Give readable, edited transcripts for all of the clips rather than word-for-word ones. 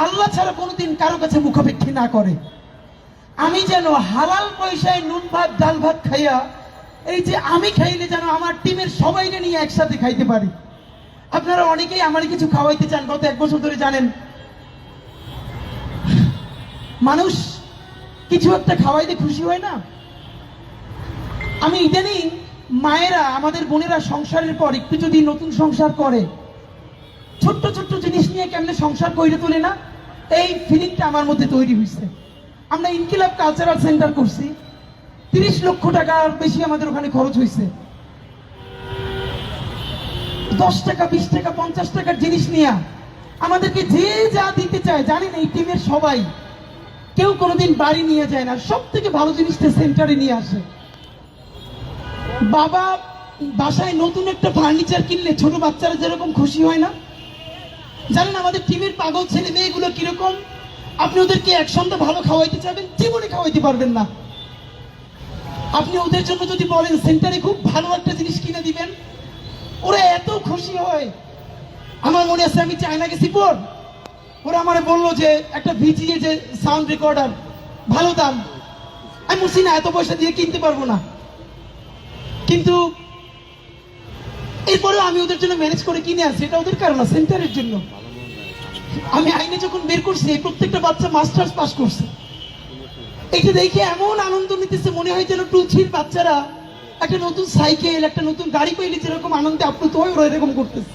আল্লাহ ছাড়া কোনোদিন কারো কাছে মুখাপেক্ষী না করে। আমি যেন হালাল পয়সায় নুন ভাত ডাল ভাত খাইয়া, এই যে আমি খাইলে যেন আমার টিমের সবাইকে নিয়ে একসাথে খাইতে পারি। আপনারা অনেকেই আমার কিছু খাওয়াইতে চান, গত 1 বছর ধরে জানেন মানুষ কিছু একটা খাওয়াইতে খুশি হয় না। আমি ইদানিং মায়েরা, আমাদের বোনেরা সংসারের পর একটু যদি নতুন সংসার করে, ছোট্ট ছোট্ট জিনিস নিয়ে কেমনে সংসার করে তোলে না, এই ফিলিংটা আমার মধ্যে তৈরি হয়েছে। আমরা ইনকিলাব কালচারাল সেন্টার করছি, 30 লক্ষ টাকার বেশি আমাদের ওখানে খরচ হয়েছে। 10 টাকা 20 টাকা 50 টাকার জিনিস নিয়ে আমাদেরকে যে যা দিতে চায়, জানেন এই টিমের সবাই কেউ কোনোদিন বাড়ি নিয়ে যায় না, সব থেকে ভালো জিনিসটা সেন্টারে নিয়ে আসে। বাবা বাসায় নতুন একটা ফার্নিচার কিনলে ছোট বাচ্চারা যেরকম খুশি হয় না, জানেন আমাদের টিমের পাগল ছেলে মেয়েগুলো কিরকম। আপনি ওদেরকে এক সন্ধ্যা ভালো খাওয়াইতে চাইবেন, জীবনে খাওয়াইতে পারবেন না। আপনি ওদের জন্য যদি বলেন সেন্টারে খুব ভালো একটা জিনিস কিনে দিবেন, ওরা এত খুশি হয়। আমার মনে আছে আমি চায়না গেছি পর, ওরা আমারে বললো যে একটা ভিজিএ যে সাউন্ড রেকর্ডার ভালো দাম, আমি বলছি না এত পয়সা দিয়ে কিনতে পারবো না, কিন্তু এরপরেও আমি ওদের জন্য ম্যানেজ করে কিনে আসছি। এটা ওদের কারণ না, সেন্টারের জন্য। আমি আইনে যখন বের করছি, প্রত্যেকটা বাচ্চা মাস্টার্স পাস করছে। এটা দেখে এমন আনন্দ নিতেছে, মনে হয় যেন 2-3 বাচ্চারা একটা নতুন সাইকেল, একটা নতুন গাড়ি পেলে যেরকম আনন্দে আপ্লুত হয়, ওরা এরকম করতেছে।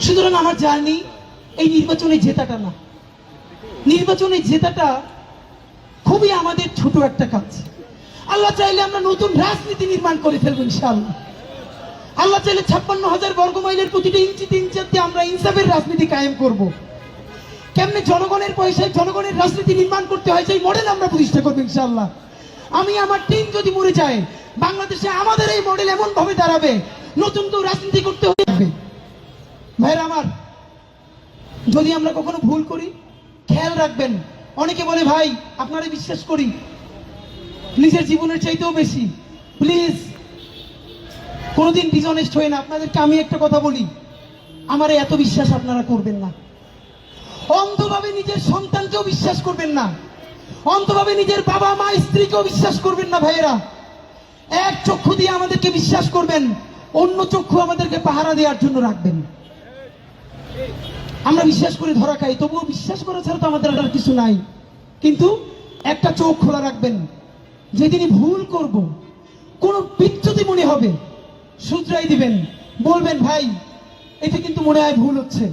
সুতরাং আমার জার্নি এই নির্বাচনে জেতাটা না, নির্বাচনে জেতাটা খুবই আমাদের ছোট একটা কাজ। আল্লাহ চাইলে আমরা নতুন রাজনীতি নির্মাণ করে ফেলবো ইনশাআল্লাহ। আল্লাহ চাইলে 56,000 বর্গমাইলের প্রতিটা ইঞ্চিতে ইঞ্চিতে আমরা ইনসাফের রাজনীতি কায়েম করব। কেমনে জনগণের পয়সায় জনগণের রাজনীতি নির্মাণ করতে হয়, সেই মডেল আমরা প্রতিষ্ঠা করবো ইনশাআল্লাহ। আমি আমার টিম যদি মরে যায়, বাংলাদেশে আমাদের এই মডেল এমন ভাবে দাঁড়াবে, নতুন কেউ রাজনীতি করতে হবে। ভাইরা আমার, যদি আমরা কখনো ভুল করি খেয়াল রাখবেন। অনেকে বলে ভাই আপনারা বিশ্বাস করি নিজের জীবনের চাইতেও বেশি, প্লিজ কোনোদিন ডিসঅনেস্ট হয়ে না। আপনাদেরকে আমি একটা কথা বলি, আমার এত বিশ্বাস আপনারা করবেন না। অন্ধভাবে নিজের সন্তানকেও বিশ্বাস করবেন না, অন্ধভাবে নিজের বাবা মা স্ত্রীকেও বিশ্বাস করবেন না। ভাইয়েরা, এক চক্ষু দিয়ে আমাদেরকে বিশ্বাস করবেন, অন্য চক্ষু আমাদেরকে পাহারা দেওয়ার জন্য রাখবেন। আমরা বিশ্বাস করে ধরা খাই, তবুও বিশ্বাস করা ছাড়া তো আমাদের আর কিছু নাই। কিন্তু একটা চোখ খোলা রাখবেন, যেদিনই ভুল করব, কোন বিচ্যুতি মনে হবে শুধরাই দিবেন, বলবেন ভাই এটা কিন্তু মনে হয় ভুল হচ্ছে।